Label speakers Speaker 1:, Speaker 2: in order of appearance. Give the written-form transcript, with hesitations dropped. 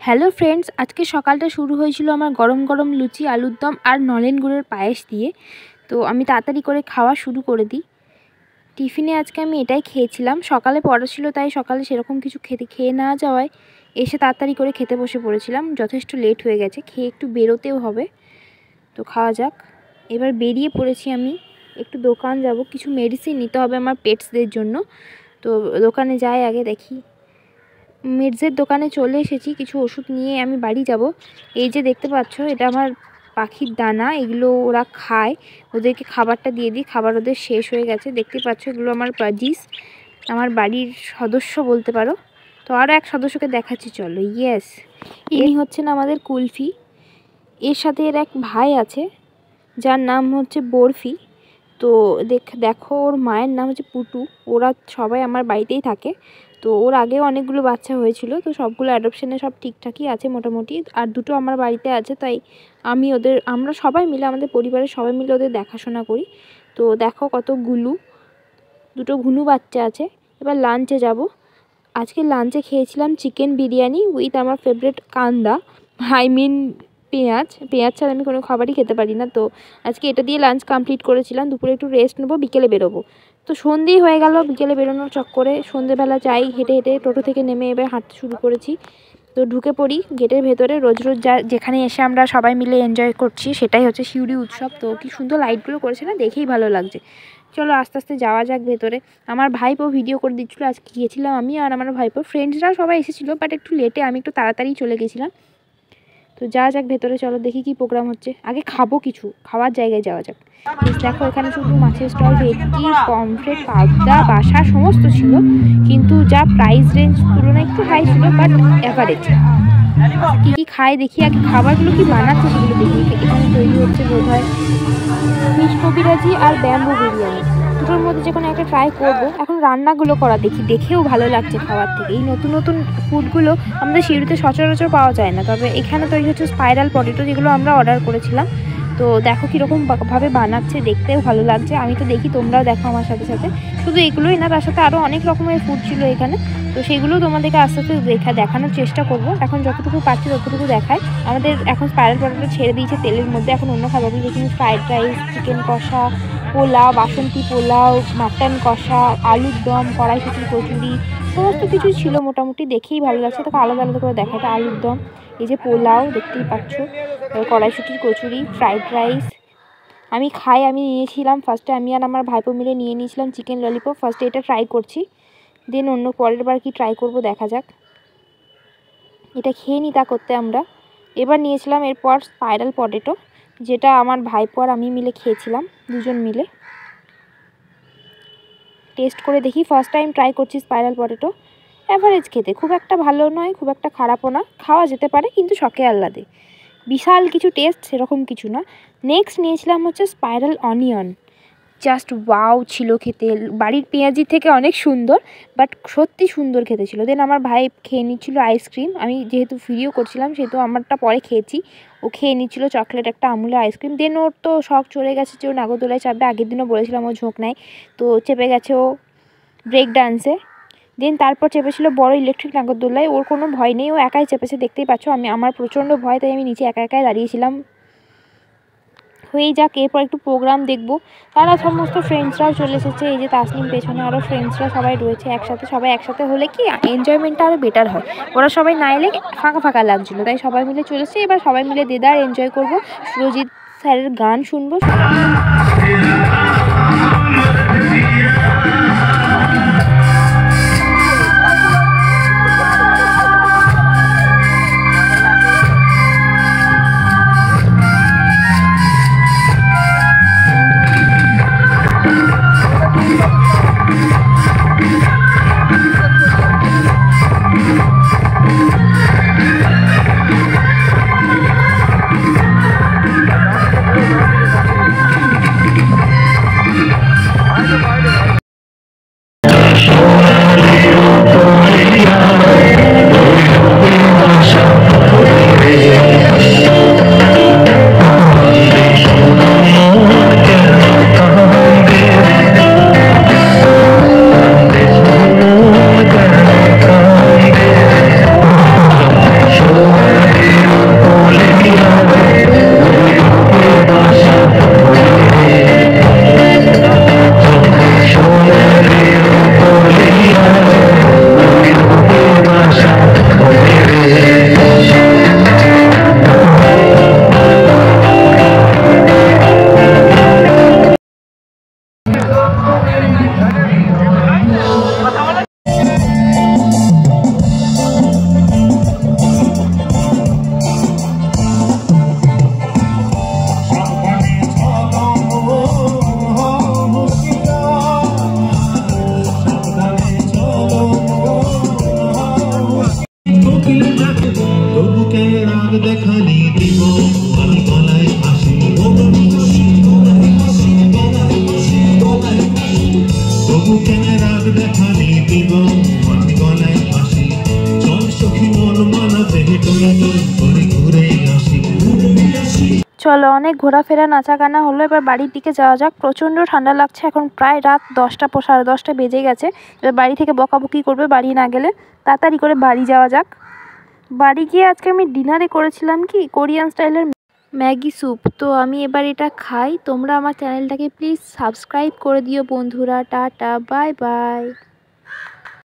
Speaker 1: Hello friends, আজকে সকালটা শুরু হয়েছিল আমার গরম গরম লুচি, আলুর দম আর নলেন গুড়ের পায়েস দিয়ে। তো আমি তাড়াতাড়ি করে খাওয়া শুরু করে দিই। টিফিনে আজকে আমি এটাই খেয়েছিলাম। সকালে পড়া ছিল, তাই সকালে সেরকম কিছু খেয়ে না যাওয়ায় এসে তাড়াতাড়ি করে খেতে বসে পড়েছিলাম। যথেষ্ট লেট হয়ে গেছে, খেয়ে একটু বেরোতেও হবে, তো খাওয়া যাক। এবার বেরিয়ে পড়েছি আমি, একটু দোকান যাব, কিছু মেডিসিন নিতে হবে আমার পেটসদের জন্য। তো দোকানে যাই, আগে দেখি। মির্জের দোকানে চলে এসেছি, কিছু ওষুধ নিয়ে আমি বাড়ি যাব। এই যে দেখতে পাচ্ছ, এটা আমার পাখির দানা, এগুলো ওরা খায়। ওদেরকে খাবারটা দিয়ে দিই, খাবার ওদের শেষ হয়ে গেছে। দেখতে পাচ্ছ, এগুলো আমার পাজিস, আমার বাড়ির সদস্য বলতে পারো। তো আরও এক সদস্যকে দেখাচ্ছি, চলো। ইয়েস, ইনি হচ্ছেন আমাদের কুলফি। এর সাথে এর এক ভাই আছে, যার নাম হচ্ছে বরফি। তো দেখো, ওর মায়ের নাম হচ্ছে পুটু। ওরা সবাই আমার বাড়িতেই থাকে। তো ওর আগেও অনেকগুলো বাচ্চা হয়েছিল, তো সবগুলো অ্যাডপশনে সব ঠিকঠাকই আছে মোটামুটি। আর দুটো আমার বাড়িতে আছে, তাই আমরা সবাই মিলে, আমাদের পরিবারের সবাই মিলে ওদের দেখাশোনা করি। তো দেখো কত দুটো ঘুনু বাচ্চা আছে। এবার লাঞ্চে যাব। আজকে লাঞ্চে খেয়েছিলাম চিকেন বিরিয়ানি উইথ আমার ফেভারিট কান্দা, পেঁয়াজ ছাড়া আমি কোনো খাবারই খেতে পারি না। তো আজকে এটা দিয়ে লাঞ্চ কমপ্লিট করেছিলাম। দুপুরে একটু রেস্ট নেবো, বিকেলে বেরোবো। তো সন্ধেই হয়ে গেল, বিকেলে বেরোনোর চক্করে সন্ধেবেলা যাই হেঁটে হেঁটে, টোটো থেকে নেমে এবার হাঁটতে শুরু করেছি। তো ঢুকে পড়ি গেটের ভেতরে। রোজ যেখানে এসে আমরা সবাই মিলে এনজয় করছি, সেটাই হচ্ছে সিউড়ি উৎসব। তো কি সুন্দর লাইটগুলো করেছে না, দেখেই ভালো লাগছে। চলো আস্তে আস্তে যাওয়া যাক ভেতরে। আমার ভাইপো ভিডিও করে দিচ্ছিলো। আজকে গিয়েছিলাম আমি আর আমার ভাইপো, ফ্রেন্ডসরাও সবাই এসেছিলো, বাট একটু লেটে, আমি একটু তাড়াতাড়ি চলে গেছিলাম। তো যাওয়া যাক ভেতরে, চলো দেখি কি প্রোগ্রাম হচ্ছে। আগে খাবো, কিছু খাওয়ার জায়গায় যাওয়া যাক। দেখো, এখানে শুধু মাছের স্টল, ভেটকি, পমফ্রেট, পাবদা, বাসা সমস্ত ছিল, কিন্তু যা প্রাইস রেঞ্জ তুলনায় একটু হাই ছিল, বাট অ্যাভারেজ। কি খায় দেখি আগে, খাবারগুলো কি বানাচ্ছে সেগুলো দেখি। এখানে তৈরি হচ্ছে বোধহয় ফিশ কবিরাজি আর ব্যাম্বু বিরিয়ানি, দুটোর মধ্যে যে কোনো একটা ট্রাই করবো। এখন রান্নাগুলো করা দেখি, দেখেও ভালো লাগছে খাবার থেকে। এই নতুন নতুন ফুডগুলো আমাদের সিউড়িতে সচরাচর পাওয়া যায় না, তবে এখানে তৈরি হচ্ছে স্পাইরাল পটেটো, যেগুলো আমরা অর্ডার করেছিলাম। তো দেখো কীরকম ভাবে বানাচ্ছে, দেখতেও ভালো লাগছে। আমি তো দেখি, তোমরাও দেখো আমার সাথে সাথে। শুধু এগুলোই না, তার সাথে আরও অনেক রকমের ফুড ছিল এখানে। তো সেগুলো তোমাদেরকে আস্তে আস্তে দেখানোর চেষ্টা করব। এখন যতটুকু পাচ্ছি ততটুকু দেখায়। আমাদের এখন স্পাইরাল পটেটো ছেড়ে দিয়েছে তেলের মধ্যে। এখন অন্য খাবারগুলো দেখি, ফ্রাইড রাইস, চিকেন কষা, পোলাও, বাসন্তী পোলাও, মাটন কষা, আলুর দম, কড়াইশুঁটির কচুরি, সমস্ত কিছু ছিল মোটামুটি। দেখেই ভালো লাগছে। তোকে আলাদা আলাদা করে দেখা, এটা আলুর দম, এই যে পোলাও দেখতেই পাচ্ছ, কড়াইশুঁটির কচুরি, ফ্রাইড রাইস। আমি নিয়েছিলাম ফার্স্টে, আমি আর আমার ভাইপো মিলে নিয়ে নিয়েছিলাম চিকেন ললিপপ। ফার্স্টে এটা ট্রাই করছি, দেন অন্য পরের বার কি ট্রাই করব দেখা যাক। এটা খেয়ে নিই তা করতে আমরা। এবার নিয়েছিলাম এরপর স্পাইরাল পটেটো, যেটা আমার ভাইপো আর আমি মিলে খেয়েছিলাম, দুজন মিলে। টেস্ট করে দেখি, ফার্স্ট টাইম ট্রাই করছি স্পাইরাল পটেটো। অ্যাভারেজ খেতে, খুব একটা ভালো নয়, খুব একটা খারাপও না, খাওয়া যেতে পারে, কিন্তু শখে আহ্লাদে। বিশাল কিছু টেস্ট সেরকম কিছু না। নেক্সট নিয়েছিলাম হচ্ছে স্পাইরাল অনিয়ন। জাস্ট ওয়াও ছিল খেতে, বাড়ির পেঁয়াজি থেকে অনেক সুন্দর, বাট সত্যি সুন্দর খেতে ছিল। দেন আমার ভাই খেয়ে নিচ্ছিল আইসক্রিম। আমি যেহেতু ভিডিও করছিলাম, সেহেতু আমারটা পরে খেয়েছি। ও খেয়ে নিচ্ছিল চকলেট একটা, আমুলের আইসক্রিম। দেন ওর তো শখ চলে গেছে যে ও নাগরদোলায় চাপবে। আগের দিনও বলেছিলাম ও ঝোঁক নেয়, তো চেপে গেছে ও ব্রেক ডান্সে। দেন তারপর চেপেছিল বড় ইলেকট্রিক নাগরদোলায়। ওর কোনো ভয় নেই, ও একাই চেপেছে, দেখতেই পাচ্ছ। আমার প্রচণ্ড ভয়, তাই আমি নিচে একা একাই দাঁড়িয়েছিলাম। হয়েই যাক, এরপর একটু প্রোগ্রাম দেখবো। তারা সমস্ত ফ্রেন্ডসরাও চলে এসেছে, এই যে তাসনিম পেছনে, আরও ফ্রেন্ডসরা সবাই রয়েছে একসাথে। সবাই একসাথে হলে কি এনজয়মেন্টটা আরও বেটার হয়। ওরা সবাই না এলে ফাঁকা ফাঁকা লাগছিলো, তাই সবাই মিলে চলেছে। এবার সবাই মিলে দেদার এনজয় করবো, সুরজিৎ স্যারের গান শুনবো। চলো, অনেক ঘোরাফেরা নাচাগানা হলো, এবার বাড়ির দিকে যাওয়া যাক। প্রচণ্ড ঠান্ডা লাগছে, এখন প্রায় রাত 10টা 10:30 বেজে গেছে। এবার বাড়ি থেকে বকাবকি করবে বাড়ি না গেলে। তাড়াতাড়ি করে বাড়ি যাওয়া যাক। বাড়ি গিয়ে আজকে আমি ডিনারে করেছিলাম কি কোরিয়ান স্টাইলের ম্যাগি স্যুপ। তো আমি এবার এটা খাই। তোমরা আমার চ্যানেলটাকে প্লিজ সাবস্ক্রাইব করে দিও বন্ধুরা। Tata, bye bye.